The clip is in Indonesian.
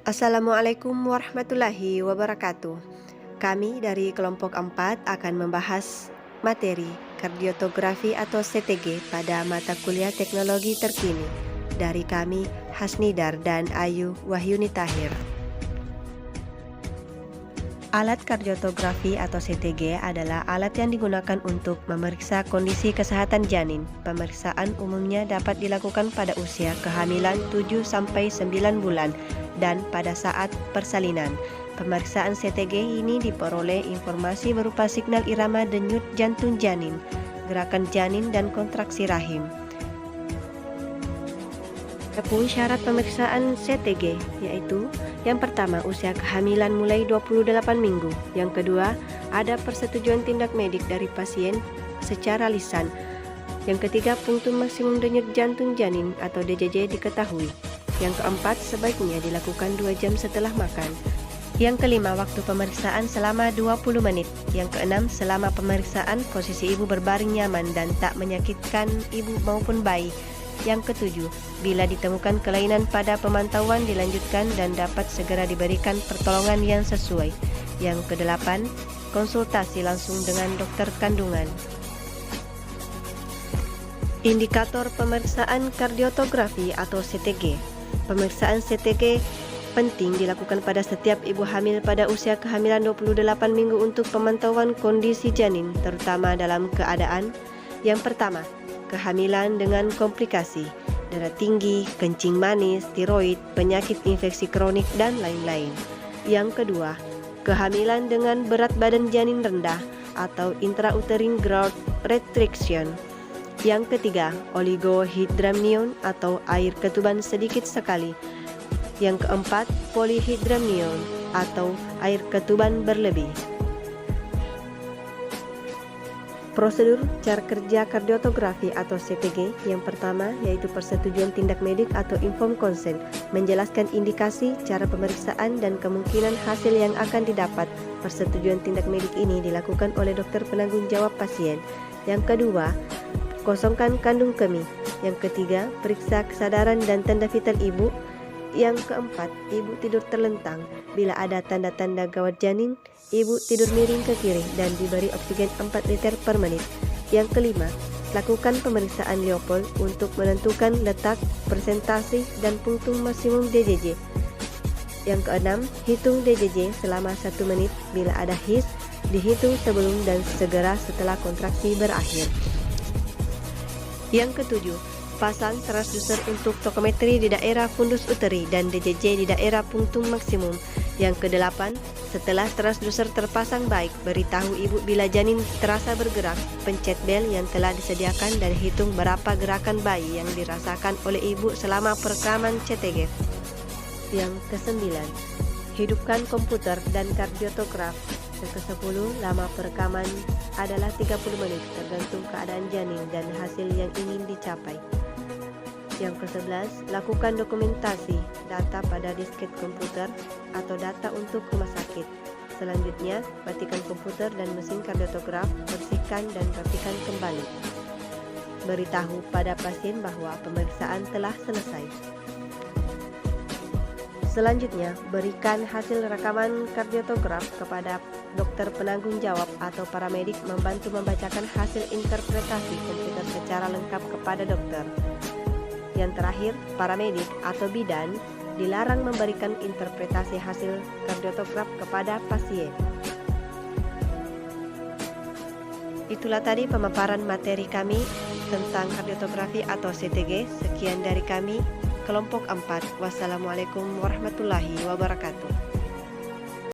Assalamualaikum warahmatullahi wabarakatuh. Kami dari kelompok 4 akan membahas materi kardiotografi atau CTG pada mata kuliah teknologi terkini. Dari kami, Hasnidar dan Ayu Wahyuni Tahir. Alat kardiotografi atau CTG adalah alat yang digunakan untuk memeriksa kondisi kesehatan janin. Pemeriksaan umumnya dapat dilakukan pada usia kehamilan 7-9 bulan dan pada saat persalinan. Pemeriksaan CTG ini diperoleh informasi berupa signal irama denyut jantung janin, gerakan janin dan kontraksi rahim. Adapun syarat pemeriksaan CTG yaitu yang pertama, usia kehamilan mulai 28 minggu. Yang kedua, ada persetujuan tindak medik dari pasien secara lisan. Yang ketiga, punktum maksimum denyut jantung janin atau DJJ diketahui. Yang keempat, sebaiknya dilakukan 2 jam setelah makan. Yang kelima, waktu pemeriksaan selama 20 menit. Yang keenam, selama pemeriksaan posisi ibu berbaring nyaman dan tak menyakitkan ibu maupun bayi. Yang ketujuh, bila ditemukan kelainan pada pemantauan dilanjutkan dan dapat segera diberikan pertolongan yang sesuai. Yang kedelapan, konsultasi langsung dengan dokter kandungan. Indikator pemeriksaan kardiotografi atau CTG. Pemeriksaan CTG penting dilakukan pada setiap ibu hamil pada usia kehamilan 28 minggu untuk pemantauan kondisi janin, terutama dalam keadaan yang pertama, kehamilan dengan komplikasi, darah tinggi, kencing manis, tiroid, penyakit infeksi kronik, dan lain-lain. Yang kedua, kehamilan dengan berat badan janin rendah atau intrauterine growth restriction. Yang ketiga, oligohydramnion atau air ketuban sedikit sekali. Yang keempat, polyhydramnion atau air ketuban berlebih. Prosedur cara kerja kardiotografi atau CTG yang pertama yaitu persetujuan tindak medik atau informed consent, menjelaskan indikasi, cara pemeriksaan dan kemungkinan hasil yang akan didapat. Persetujuan tindak medik ini dilakukan oleh dokter penanggung jawab pasien. Yang kedua, kosongkan kandung kemih. Yang ketiga, periksa kesadaran dan tanda vital ibu. Yang keempat, ibu tidur terlentang. Bila ada tanda-tanda gawat janin, ibu tidur miring ke kiri dan diberi oksigen 4 liter per menit. Yang kelima, lakukan pemeriksaan Leopold untuk menentukan letak, presentasi, dan punktum maksimum DJJ. Yang keenam, hitung DJJ selama 1 menit. Bila ada his, dihitung sebelum dan segera setelah kontraksi berakhir. Yang ketujuh, pasang transducer untuk tokometri di daerah fundus uteri dan DJJ di daerah punktum maksimum. Yang kedelapan, setelah transducer terpasang baik, beritahu ibu bila janin terasa bergerak, pencet bel yang telah disediakan dan hitung berapa gerakan bayi yang dirasakan oleh ibu selama perekaman CTG. Yang kesembilan, hidupkan komputer dan kardiotograf. Yang ke-10, lama perekaman adalah 30 menit tergantung keadaan janin dan hasil yang ingin dicapai. Yang ke-11, lakukan dokumentasi data pada disket komputer atau data untuk rumah sakit. Selanjutnya, matikan komputer dan mesin kardiotograf, bersihkan dan rapikan kembali. Beritahu pada pasien bahwa pemeriksaan telah selesai. Selanjutnya, berikan hasil rekaman kardiotograf kepada dokter penanggung jawab atau paramedik membantu membacakan hasil interpretasi komputer secara lengkap kepada dokter. Yang terakhir, paramedik atau bidan dilarang memberikan interpretasi hasil kardiotograf kepada pasien. Itulah tadi pemaparan materi kami tentang kardiotografi atau CTG. Sekian dari kami, kelompok 4. Wassalamualaikum warahmatullahi wabarakatuh.